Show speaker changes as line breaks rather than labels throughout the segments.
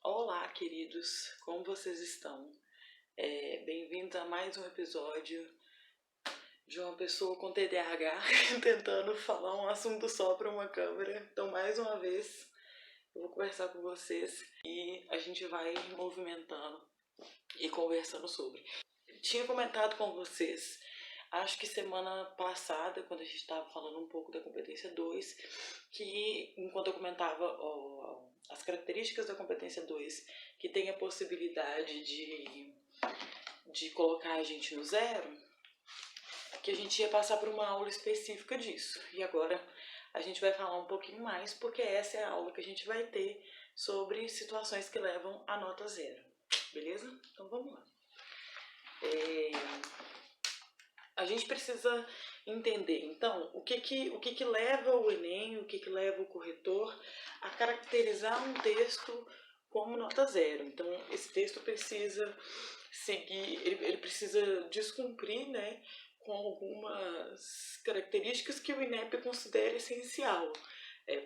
Olá, queridos, como vocês estão? Bem-vindos a mais um episódio de uma pessoa com TDAH tentando falar um assunto só para uma câmera. Então, mais uma vez, eu vou conversar com vocês e a gente vai movimentando e conversando sobre. Tinha comentado com vocês, acho que semana passada, quando a gente estava falando um pouco da competência 2, que enquanto eu comentava as características da competência 2, que tem a possibilidade de colocar a gente no zero, que a gente ia passar por uma aula específica disso. E agora a gente vai falar um pouquinho mais, porque essa é a aula que a gente vai ter sobre situações que levam a nota zero. Beleza? Então vamos lá. A gente precisa entender, então, o que leva o Enem, o que leva o corretor a caracterizar um texto como nota zero. Então, esse texto precisa seguir, ele precisa descumprir, né, com algumas características que o INEP considera essencial.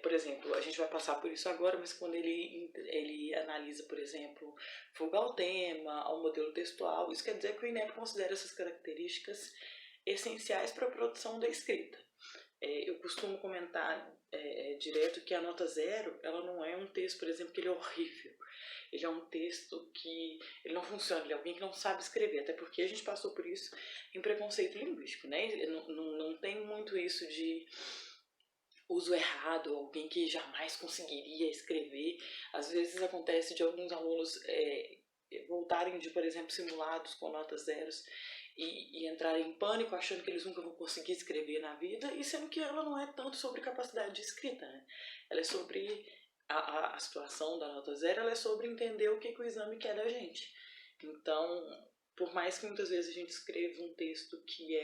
Por exemplo, a gente vai passar por isso agora, mas quando ele analisa, por exemplo, fuga ao tema, ao modelo textual, isso quer dizer que o INEP considera essas características essenciais para a produção da escrita. Eu costumo comentar direto que a nota zero, ela não é um texto, por exemplo, que ele é horrível. Ele é um texto que ele não funciona, ele é alguém que não sabe escrever, até porque a gente passou por isso em preconceito linguístico, né? Não tem muito isso de uso errado, alguém que jamais conseguiria escrever. Às vezes acontece de alguns alunos voltarem de, por exemplo, simulados com notas zeros e entrarem em pânico achando que eles nunca vão conseguir escrever na vida, e sendo que ela não é tanto sobre capacidade de escrita, né? Ela é sobre a situação da nota zero, ela é sobre entender o que o exame quer da gente. Então, por mais que muitas vezes a gente escreva um texto que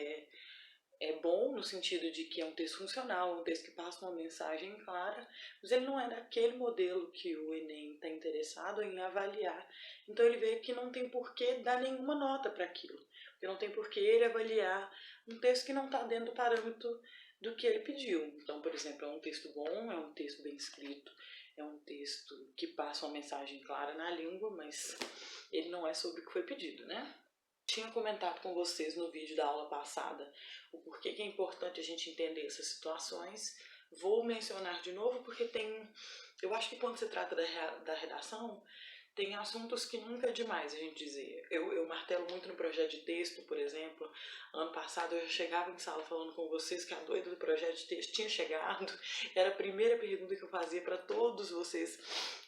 é bom no sentido de que é um texto funcional, um texto que passa uma mensagem clara, mas ele não é daquele modelo que o Enem está interessado em avaliar. Então ele vê que não tem por que dar nenhuma nota para aquilo, porque não tem por que ele avaliar um texto que não está dentro do parâmetro do que ele pediu. Então, por exemplo, é um texto bom, é um texto bem escrito, é um texto que passa uma mensagem clara na língua, mas ele não é sobre o que foi pedido, né? Tinha comentado com vocês no vídeo da aula passada o porquê que é importante a gente entender essas situações. Vou mencionar de novo porque eu acho que quando se trata da redação, tem assuntos que nunca é demais a gente dizer. Eu martelo muito no projeto de texto, por exemplo. Ano passado eu já chegava em sala falando com vocês que a doida do projeto de texto tinha chegado. Era a primeira pergunta que eu fazia para todos vocês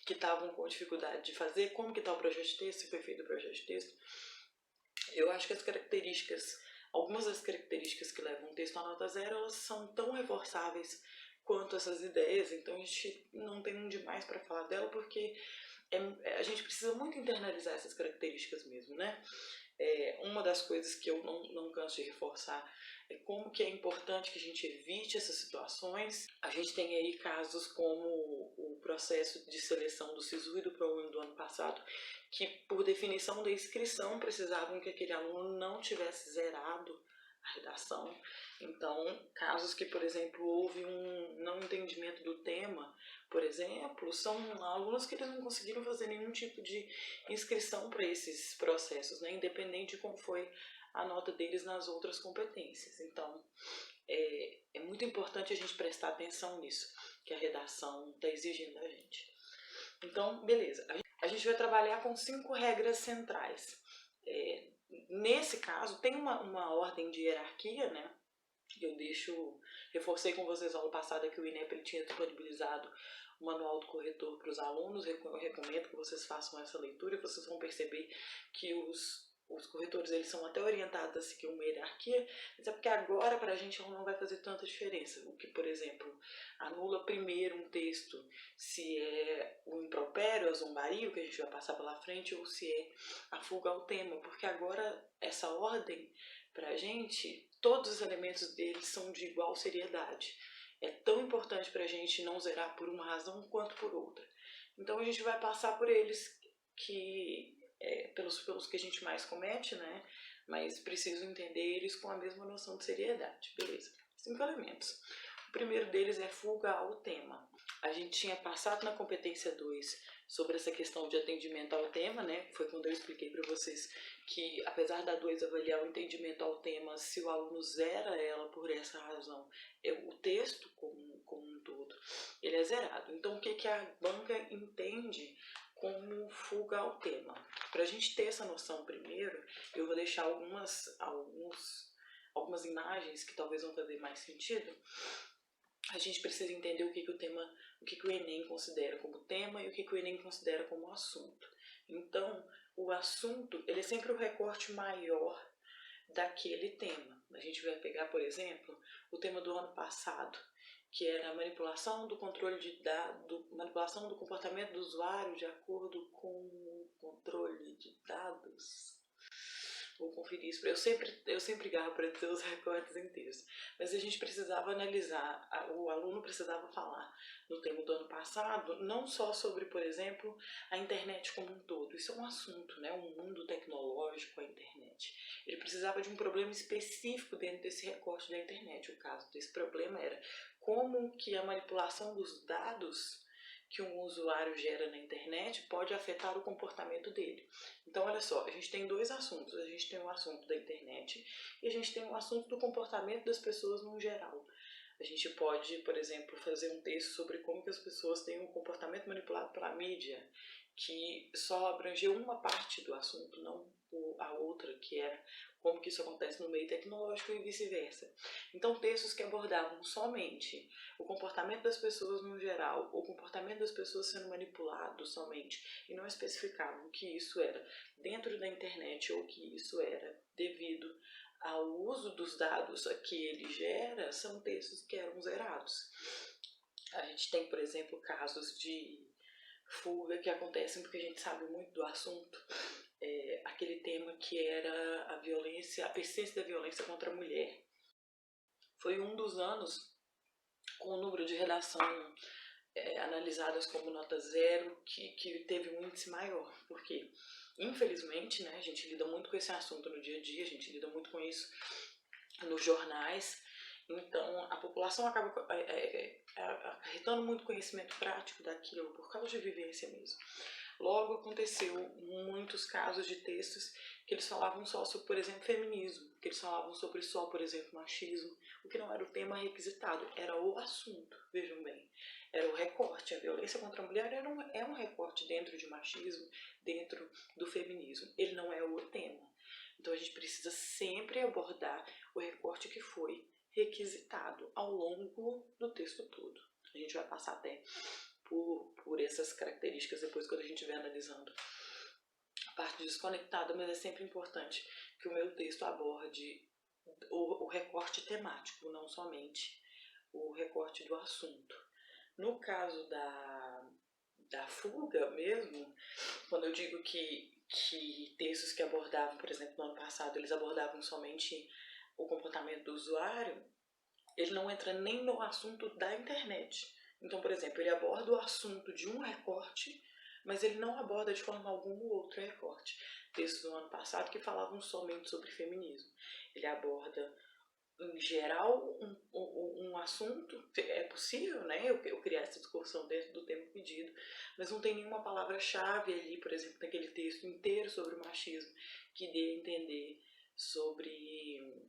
que estavam com dificuldade de fazer: como que está o projeto de texto, se foi feito o projeto de texto. Eu acho que algumas das características que levam um texto a nota zero, elas são tão reforçáveis quanto essas ideias, então a gente não tem um demais para falar dela, porque a gente precisa muito internalizar essas características mesmo, né? Uma das coisas que eu não canso de reforçar é como que é importante que a gente evite essas situações. A gente tem aí casos como o processo de seleção do SISU e do ProUni do ano passado, que por definição da inscrição precisavam que aquele aluno não tivesse zerado a redação. Então, casos que, por exemplo, houve um não entendimento do tema, por exemplo, são alunos que eles não conseguiram fazer nenhum tipo de inscrição para esses processos, né? Independente de como foi a nota deles nas outras competências. Então, é muito importante a gente prestar atenção nisso, que a redação está exigindo da gente. Então, beleza. A gente vai trabalhar com 5 regras centrais. Nesse caso, tem uma ordem de hierarquia, né? Reforcei com vocês na aula passada que o INEP tinha disponibilizado o manual do corretor para os alunos. Eu recomendo que vocês façam essa leitura e vocês vão perceber que os corretores eles são até orientados a seguir uma hierarquia, mas é porque agora para a gente não vai fazer tanta diferença. O que, por exemplo, anula primeiro um texto se é o impropério, a zombaria, que a gente vai passar pela frente, ou se é a fuga ao tema, porque agora essa ordem pra gente, todos os elementos deles são de igual seriedade. É tão importante pra gente não zerar por uma razão quanto por outra. Então a gente vai passar por eles pelos que a gente mais comete, né? Mas preciso entender eles com a mesma noção de seriedade. Beleza. 5 elementos. O primeiro deles é fuga ao tema. A gente tinha passado na competência 2 sobre essa questão de atendimento ao tema, né? Foi quando eu expliquei para vocês que, apesar da 2 avaliar o entendimento ao tema, se o aluno zera ela por essa razão, o texto como um todo, ele é zerado. Então, o que a banca entende como fuga ao tema? Para a gente ter essa noção primeiro, eu vou deixar algumas imagens que talvez vão fazer mais sentido. A gente precisa entender o que o Enem considera como tema e o que o Enem considera como assunto. Então, o assunto, ele é sempre o recorte maior daquele tema. A gente vai pegar, por exemplo, o tema do ano passado, que era a manipulação do controle de dados, manipulação do comportamento do usuário de acordo com o controle de dados. Vou conferir isso. Eu sempre garro para ter os recortes inteiros. Mas a gente precisava analisar, o aluno precisava falar no tema do ano passado, não só sobre, por exemplo, a internet como um todo. Isso é um assunto, né? Um mundo tecnológico, a internet. Ele precisava de um problema específico dentro desse recorte da internet. O caso desse problema era como que a manipulação dos dados que um usuário gera na internet pode afetar o comportamento dele. Então, olha só, a gente tem dois assuntos. A gente tem o assunto da internet e a gente tem o assunto do comportamento das pessoas no geral. A gente pode, por exemplo, fazer um texto sobre como que as pessoas têm um comportamento manipulado pela mídia, que só abrangeu uma parte do assunto, não a outra, que era como que isso acontece no meio tecnológico e vice-versa. Então, textos que abordavam somente o comportamento das pessoas no geral, o comportamento das pessoas sendo manipulado somente, e não especificavam que isso era dentro da internet ou que isso era devido ao uso dos dados que ele gera, são textos que eram zerados. A gente tem, por exemplo, casos de fuga que acontecem porque a gente sabe muito do assunto. Aquele tema que era a violência, a persistência da violência contra a mulher. Foi um dos anos com o número de redação analisadas como nota zero que teve um índice maior, porque infelizmente, né, a gente lida muito com esse assunto no dia a dia, a gente lida muito com isso nos jornais, então a população acaba acarretando muito conhecimento prático daquilo por causa de vivência mesmo. Logo, aconteceu muitos casos de textos que eles falavam só sobre, por exemplo, feminismo, que eles falavam sobre só, por exemplo, machismo, o que não era o tema requisitado, era o assunto, vejam bem. Era o recorte, a violência contra a mulher é um recorte dentro de machismo, dentro do feminismo, ele não é o tema. Então a gente precisa sempre abordar o recorte que foi requisitado ao longo do texto todo. A gente vai passar até por essas características depois quando a gente estiver analisando a parte desconectada, mas é sempre importante que o meu texto aborde o recorte temático, não somente o recorte do assunto. No caso da fuga mesmo, quando eu digo que textos que abordavam, por exemplo, no ano passado, eles abordavam somente o comportamento do usuário, ele não entra nem no assunto da internet. Então, por exemplo, ele aborda o assunto de um recorte, mas ele não aborda de forma alguma o outro recorte. Textos do ano passado que falavam somente sobre feminismo. Ele aborda, em geral, um assunto. É possível, né, eu criar essa discussão dentro do tema pedido, mas não tem nenhuma palavra-chave ali, por exemplo, naquele texto inteiro sobre o machismo, que dê a entender sobre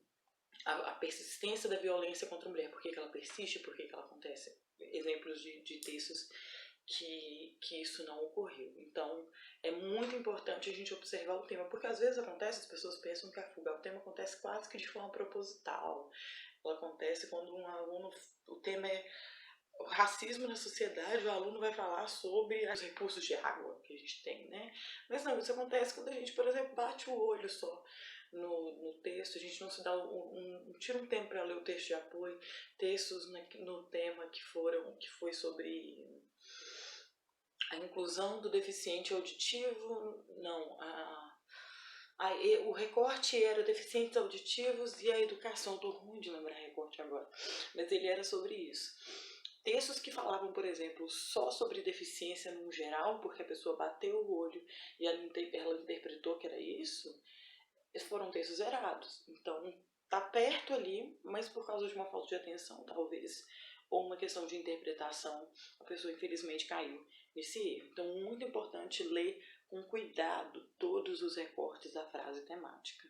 a persistência da violência contra a mulher, por que ela persiste, por que ela acontece. Exemplos de textos que isso não ocorreu. Então, é muito importante a gente observar o tema, porque às vezes acontece, as pessoas pensam que a fuga ao tema acontece quase que de forma proposital. Ela acontece quando um aluno, o tema é o racismo na sociedade, o aluno vai falar sobre os recursos de água que a gente tem, né? Mas não, isso acontece quando a gente, por exemplo, bate o olho só no texto, a gente não se dá tira um tempo para ler o texto de apoio, textos no tema que foi sobre a inclusão do deficiente auditivo, não, o recorte era deficientes auditivos e a educação. Estou ruim de lembrar recorte agora, mas ele era sobre isso. Textos que falavam, por exemplo, só sobre deficiência no geral, porque a pessoa bateu o olho e ela interpretou que era isso, foram textos zerados. Então, tá perto ali, mas por causa de uma falta de atenção, talvez, ou uma questão de interpretação, a pessoa infelizmente caiu nesse erro. Então, muito importante ler com cuidado todos os recortes da frase temática.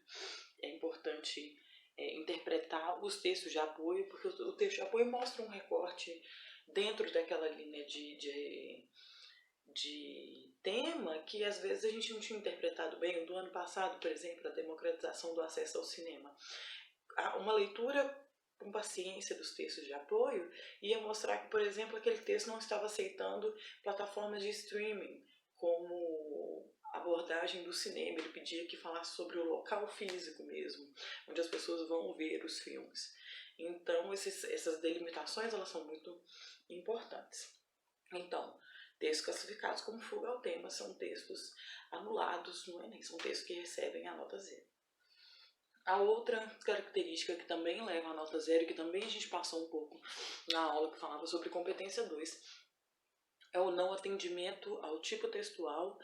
É importante interpretar os textos de apoio, porque o texto de apoio mostra um recorte dentro daquela linha de tema que às vezes a gente não tinha interpretado bem. O do ano passado, por exemplo, a democratização do acesso ao cinema. Uma leitura com paciência dos textos de apoio ia mostrar que, por exemplo, aquele texto não estava aceitando plataformas de streaming como abordagem do cinema. Ele pedia que falasse sobre o local físico mesmo, onde as pessoas vão ver os filmes. Então, essas delimitações, elas são muito importantes. Então, textos classificados como fuga ao tema são textos anulados no Enem, são textos que recebem a nota 0. A outra característica que também leva a nota 0, que também a gente passou um pouco na aula que falava sobre competência 2, é o não atendimento ao tipo textual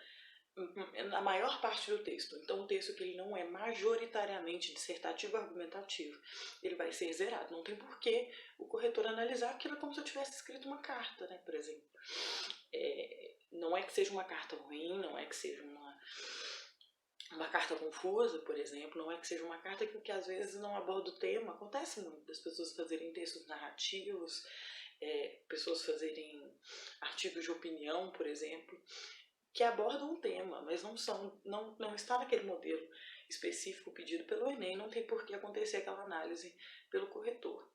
na maior parte do texto. Então, um texto que ele não é majoritariamente dissertativo argumentativo, ele vai ser zerado. Não tem porquê o corretor analisar aquilo como se eu tivesse escrito uma carta, né, por exemplo. Não é que seja uma carta ruim, não é que seja uma carta confusa, por exemplo, não é que seja uma carta que às vezes não aborda o tema. Acontece muito das pessoas fazerem textos narrativos, pessoas fazerem artigos de opinião, por exemplo, que abordam um tema, mas não está naquele modelo específico pedido pelo Enem, não tem por que acontecer aquela análise pelo corretor.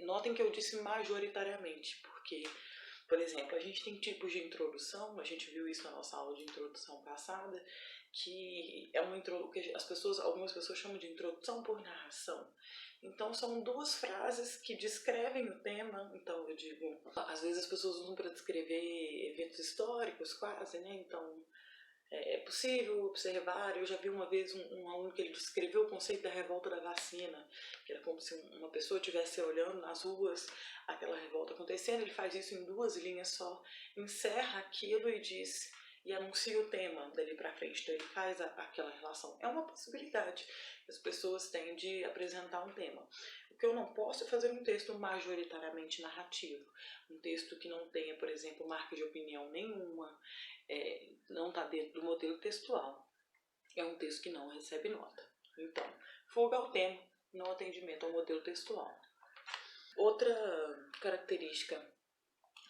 Notem que eu disse majoritariamente, porque, por exemplo, a gente tem tipos de introdução, a gente viu isso na nossa aula de introdução passada, que é uma introdução que algumas pessoas chamam de introdução por narração. Então, são duas frases que descrevem o tema. Então, eu digo, às vezes as pessoas usam para descrever eventos históricos, quase, né? Então, é possível observar. Eu já vi uma vez um aluno que ele descreveu o conceito da revolta da vacina, que era como se uma pessoa estivesse olhando nas ruas aquela revolta acontecendo. Ele faz isso em 2 linhas só, encerra aquilo e diz, e anuncia o tema dali para frente. Então, ele faz aquela relação. É uma possibilidade que as pessoas têm de apresentar um tema. O que eu não posso é fazer um texto majoritariamente narrativo, um texto que não tenha, por exemplo, marca de opinião nenhuma, não está dentro do modelo textual. É um texto que não recebe nota. Então, fuga ao tema, não atendimento ao modelo textual. Outra característica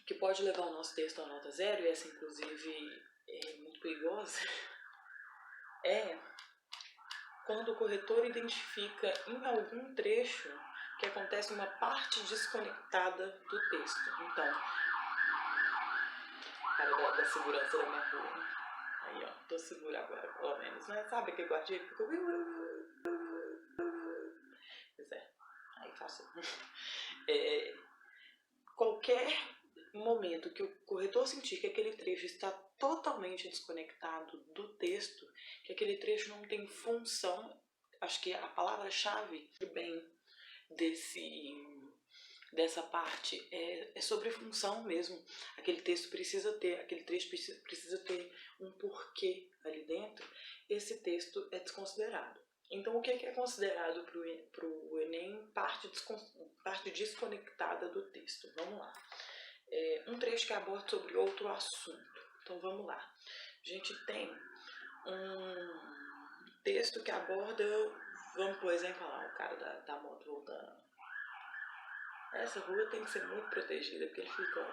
que pode levar o nosso texto à nota 0, e essa inclusive é muito perigosa, é quando o corretor identifica em algum trecho que acontece uma parte desconectada do texto. Então, cara da segurança da minha rua. Aí, ó, tô segura agora, pelo menos, né? Sabe aquele guardinha que fica... Pois é, aí faço... Qualquer momento que o corretor sentir que aquele trecho está totalmente desconectado do texto, que aquele trecho não tem função, acho que a palavra-chave bem dessa parte é sobre função mesmo. Aquele trecho precisa ter um porquê ali dentro. Esse texto é desconsiderado. Então, o que é considerado para o Enem parte desconectada do texto? Vamos lá. Um trecho que aborda sobre outro assunto. Então, vamos lá. A gente tem um texto que aborda, vamos por exemplo lá, o cara da moto voltando. Essa rua tem que ser muito protegida, porque ele fica...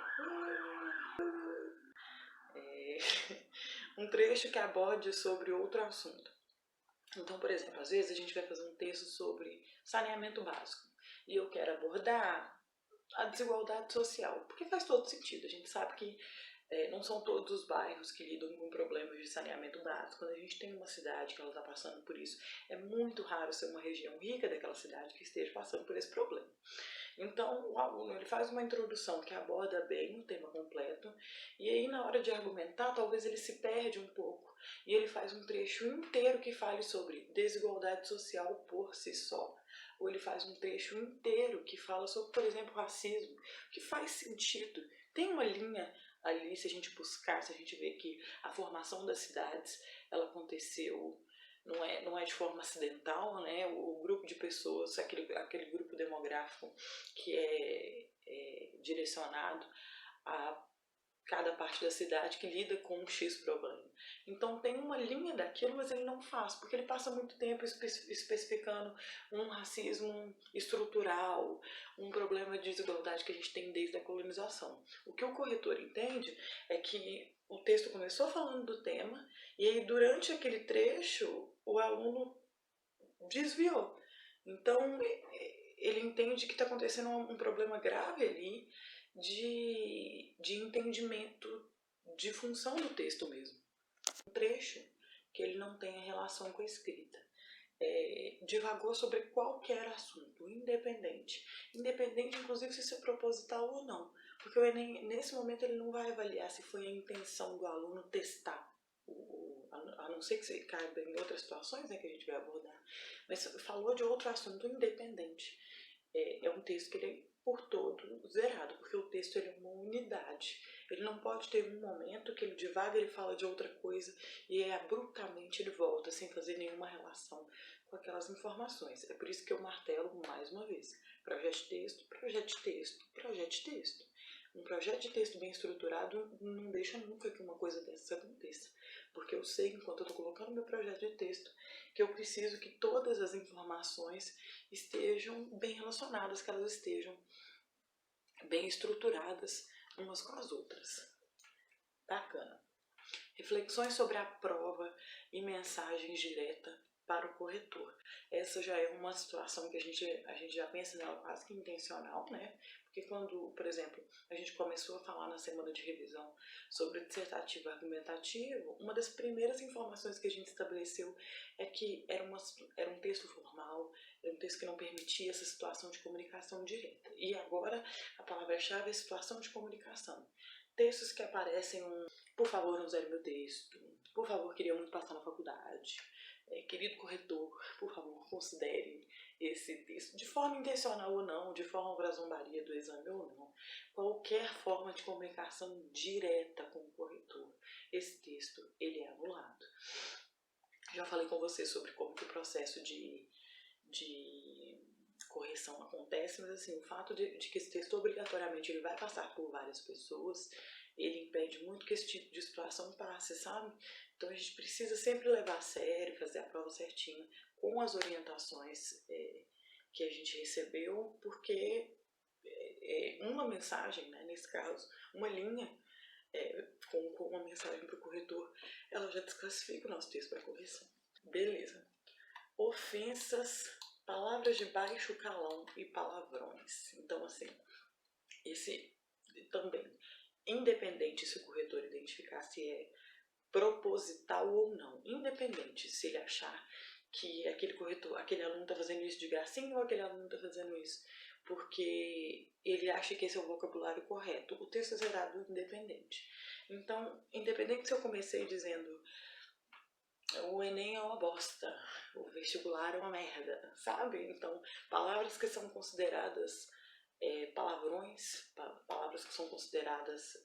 um trecho que aborde sobre outro assunto. Então, por exemplo, às vezes a gente vai fazer um texto sobre saneamento básico e eu quero abordar a desigualdade social, porque faz todo sentido. A gente sabe que não são todos os bairros que lidam com problemas de saneamento básico. Quando a gente tem uma cidade que ela está passando por isso, é muito raro ser uma região rica daquela cidade que esteja passando por esse problema. Então, o aluno ele faz uma introdução que aborda bem o tema completo, e aí na hora de argumentar, talvez ele se perde um pouco, e ele faz um trecho inteiro que fale sobre desigualdade social por si só. Ou ele faz um trecho inteiro que fala sobre, por exemplo, racismo, que faz sentido. Tem uma linha ali, se a gente buscar, se a gente ver que a formação das cidades, ela aconteceu, não é de forma acidental, né? O grupo de pessoas, aquele grupo demográfico que é direcionado a cada parte da cidade que lida com um X problema. Então tem uma linha daquilo, mas ele não faz, porque ele passa muito tempo especificando um racismo estrutural, um problema de desigualdade que a gente tem desde a colonização. O que o corretor entende é que o texto começou falando do tema, e aí durante aquele trecho o aluno desviou. Então ele entende que está acontecendo um problema grave ali de entendimento de função do texto mesmo. Um trecho que ele não tem relação com a escrita. Divagou sobre qualquer assunto, independente. Independente, inclusive, se isso é proposital ou não. Porque o Enem, nesse momento, ele não vai avaliar se foi a intenção do aluno testar. A não ser que você caiba em outras situações, né, que a gente vai abordar. Mas falou de outro assunto independente. É um texto que ele é por todo zerado, porque o texto ele é uma unidade. Ele não pode ter um momento que ele divaga, ele fala de outra coisa e abruptamente ele volta sem fazer nenhuma relação com aquelas informações. É por isso que eu martelo mais uma vez. Projeto de texto, projeto de texto, projeto de texto. Um projeto de texto bem estruturado não deixa nunca que uma coisa dessa aconteça. Porque eu sei, enquanto eu estou colocando meu projeto de texto, que eu preciso que todas as informações estejam bem relacionadas, que elas estejam bem estruturadas umas com as outras. Bacana. Reflexões sobre a prova e mensagens direta para o corretor. Essa já é uma situação que a gente já pensa nela quase que intencional, né? Porque quando, por exemplo, a gente começou a falar na semana de revisão sobre o dissertativo argumentativo, uma das primeiras informações que a gente estabeleceu é que era um texto formal, era um texto que não permitia essa situação de comunicação direta. E agora a palavra-chave é situação de comunicação. Textos que aparecem por favor, não zere meu texto, por favor, queria muito passar na faculdade, querido corretor, por favor, considere esse texto, de forma intencional ou não, de forma para zombaria do exame ou não, qualquer forma de comunicação direta com o corretor, esse texto, ele é anulado. Já falei com você sobre como que o processo de correção acontece, mas assim, o fato de que esse texto obrigatoriamente ele vai passar por várias pessoas, ele impede muito que esse tipo de situação passe, sabe? Então a gente precisa sempre levar a sério, fazer a prova certinha, com as orientações que a gente recebeu, porque uma mensagem, né, nesse caso, uma linha com uma mensagem para o corretor, ela já desclassifica o nosso texto para correção. Beleza. Ofensas, palavras de baixo calão e palavrões. Então, assim, esse também, independente se o corretor identificar se é proposital ou não, independente se ele achar que aquele aluno está fazendo isso de gracinha ou aquele aluno está fazendo isso porque ele acha que esse é o vocabulário correto, o texto é zerado independente. Então, independente se eu comecei dizendo o Enem é uma bosta, o vestibular é uma merda, sabe? Então, palavras que são consideradas palavrões, palavras que são consideradas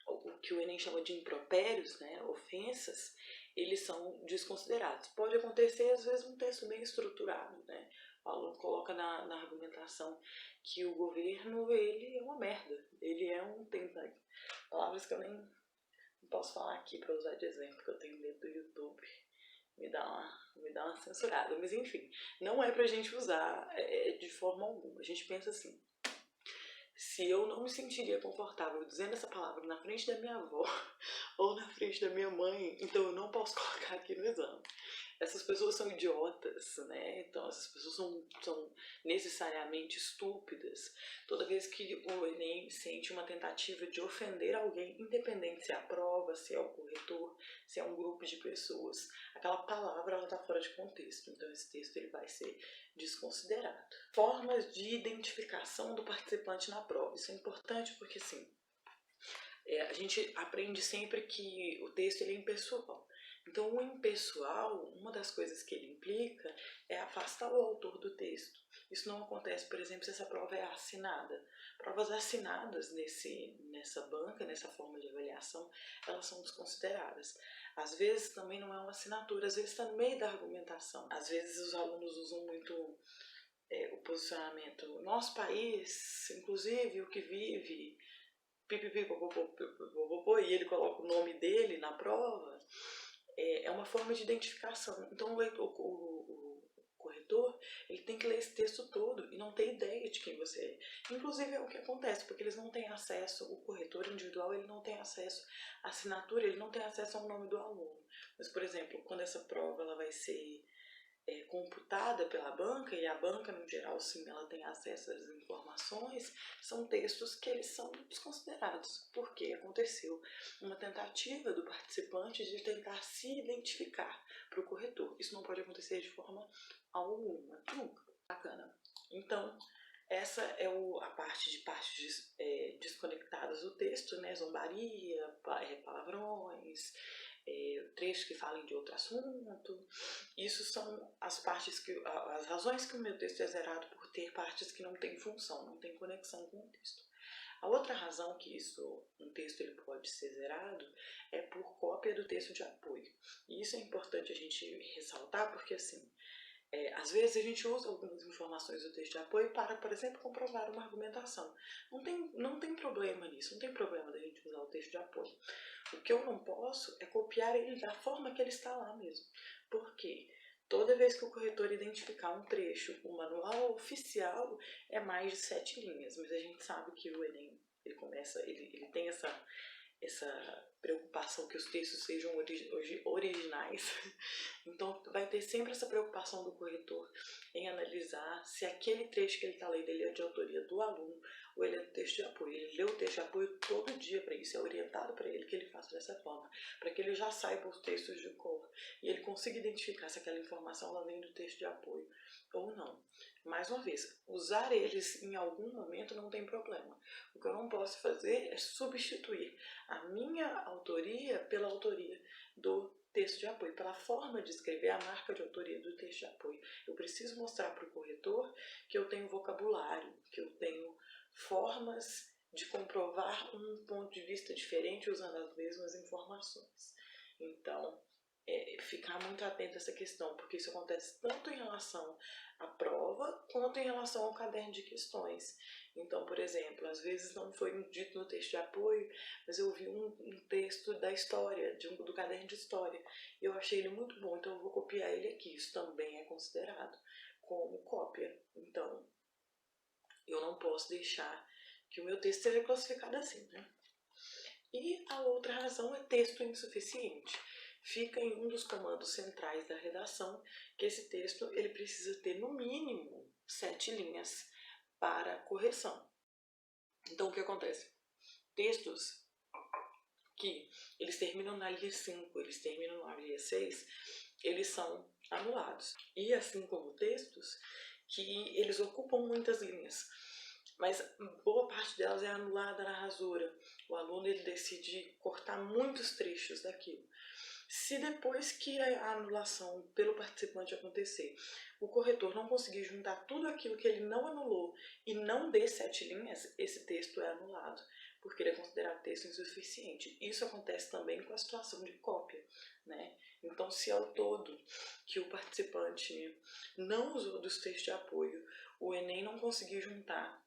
o que o Enem chama de impropérios, né, ofensas, eles são desconsiderados. Pode acontecer, às vezes, um texto bem estruturado, né? O aluno coloca na argumentação que o governo, ele é uma merda, ele é tem palavras que eu nem posso falar aqui para usar de exemplo, porque eu tenho medo do YouTube me dá uma censurada. Mas enfim, não é pra gente usar de forma alguma. A gente pensa assim, se eu não me sentiria confortável dizendo essa palavra na frente da minha avó ou na frente da minha mãe, então eu não posso colocar aqui no exame. Essas pessoas são idiotas, né? Então essas pessoas são necessariamente estúpidas. Toda vez que o Enem sente uma tentativa de ofender alguém, independente se é a prova, se é o corretor, se é um grupo de pessoas, aquela palavra ela está fora de contexto. Então esse texto ele vai ser desconsiderado. Formas de identificação do participante na prova. Isso é importante porque assim, a gente aprende sempre que o texto ele é impessoal. Então, o impessoal, uma das coisas que ele implica é afastar o autor do texto. Isso não acontece, por exemplo, se essa prova é assinada. Provas assinadas nessa banca, nessa forma de avaliação, elas são desconsideradas. Às vezes também não é uma assinatura, às vezes está no meio da argumentação. Às vezes os alunos usam muito o posicionamento, nosso país, inclusive o que vive, pipipi, popopô, e ele coloca o nome dele na prova, é uma forma de identificação. Então o corretor, ele tem que ler esse texto todo e não ter ideia de quem você é. Inclusive é o que acontece, porque eles não têm acesso, o corretor individual, ele não tem acesso à assinatura, ele não tem acesso ao nome do aluno. Mas, por exemplo, quando essa prova ela vai ser computada pela banca, e a banca, no geral, sim, ela tem acesso às informações, são textos que eles são desconsiderados, porque aconteceu uma tentativa do participante de tentar se identificar para o corretor. Isso não pode acontecer de forma alguma, nunca. Bacana. Então, essa é a parte de partes desconectadas do texto, né? Zombaria, palavrões, trechos que falem de outro assunto. Isso são as razões que o meu texto é zerado, por ter partes que não têm função, não têm conexão com o texto. A outra razão que um texto ele pode ser zerado é por cópia do texto de apoio. E isso é importante a gente ressaltar, porque assim, às vezes a gente usa algumas informações do texto de apoio para, por exemplo, comprovar uma argumentação. Não tem problema nisso, não tem problema da gente usar o texto de apoio. O que eu não posso é copiar ele da forma que ele está lá mesmo. Porque toda vez que o corretor identificar um trecho, o manual oficial é mais de 7 linhas, mas a gente sabe que o Enem ele tem essa preocupação que os textos sejam originais. Então vai ter sempre essa preocupação do corretor em analisar se aquele trecho que ele está lendo ele é de autoria do aluno ou ele é do texto de apoio. Ele lê o texto de apoio todo dia para isso, é orientado para ele que ele faça dessa forma, para que ele já saiba os textos de cor e ele consiga identificar se aquela informação ela vem do texto de apoio ou não. Mais uma vez, usar eles em algum momento não tem problema. O que eu não posso fazer é substituir a minha autoria pela autoria do texto de apoio, pela forma de escrever, a marca de autoria do texto de apoio. Eu preciso mostrar para o corretor que eu tenho vocabulário, que eu tenho formas de comprovar um ponto de vista diferente usando as mesmas informações. Então, ficar muito atento a essa questão, porque isso acontece tanto em relação à prova quanto em relação ao caderno de questões. Então, por exemplo, às vezes não foi dito no texto de apoio, mas eu vi um texto da história, do caderno de história, e eu achei ele muito bom, então eu vou copiar ele aqui. Isso também é considerado como cópia. Então, eu não posso deixar que o meu texto seja classificado assim, né? E a outra razão é texto insuficiente. Fica em um dos comandos centrais da redação que esse texto ele precisa ter no mínimo 7 linhas para correção. Então o que acontece? Textos que eles terminam na linha 5, eles terminam na linha 6, eles são anulados. E assim como textos que eles ocupam muitas linhas, mas boa parte delas é anulada na rasura. O aluno ele decide cortar muitos trechos daquilo. Se depois que a anulação pelo participante acontecer, o corretor não conseguir juntar tudo aquilo que ele não anulou e não dê 7 linhas, esse texto é anulado, porque ele é considerado texto insuficiente. Isso acontece também com a situação de cópia, né? Então, se ao todo que o participante não usou dos textos de apoio, o Enem não conseguir juntar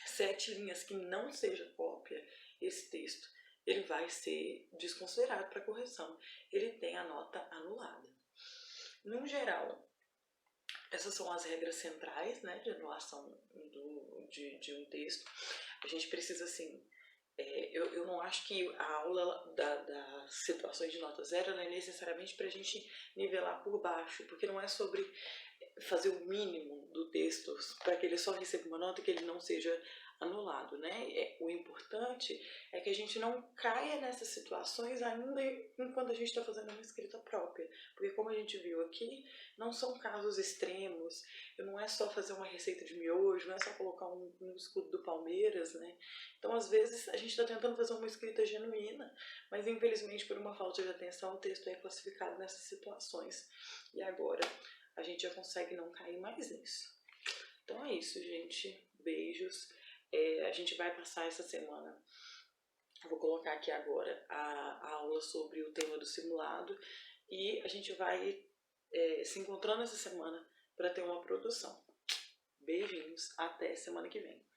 7 linhas que não seja cópia, esse texto ele vai ser desconsiderado para correção. Ele tem a nota anulada. No geral, essas são as regras centrais, né, de anulação de um texto. A gente precisa, assim, eu não acho que a aula das situações de nota zero é necessariamente para a gente nivelar por baixo, porque não é sobre fazer o mínimo do texto para que ele só receba uma nota e que ele não seja anulado, né? O importante é que a gente não caia nessas situações ainda enquanto a gente está fazendo uma escrita própria, porque como a gente viu aqui, não são casos extremos, não é só fazer uma receita de miojo, não é só colocar um escudo do Palmeiras, né? Então, às vezes, a gente está tentando fazer uma escrita genuína, mas infelizmente, por uma falta de atenção, o texto é classificado nessas situações. E agora, a gente já consegue não cair mais nisso. Então é isso, gente. Beijos. A gente vai passar essa semana, vou colocar aqui agora a aula sobre o tema do simulado e a gente vai se encontrando essa semana para ter uma produção. Beijinhos, até semana que vem.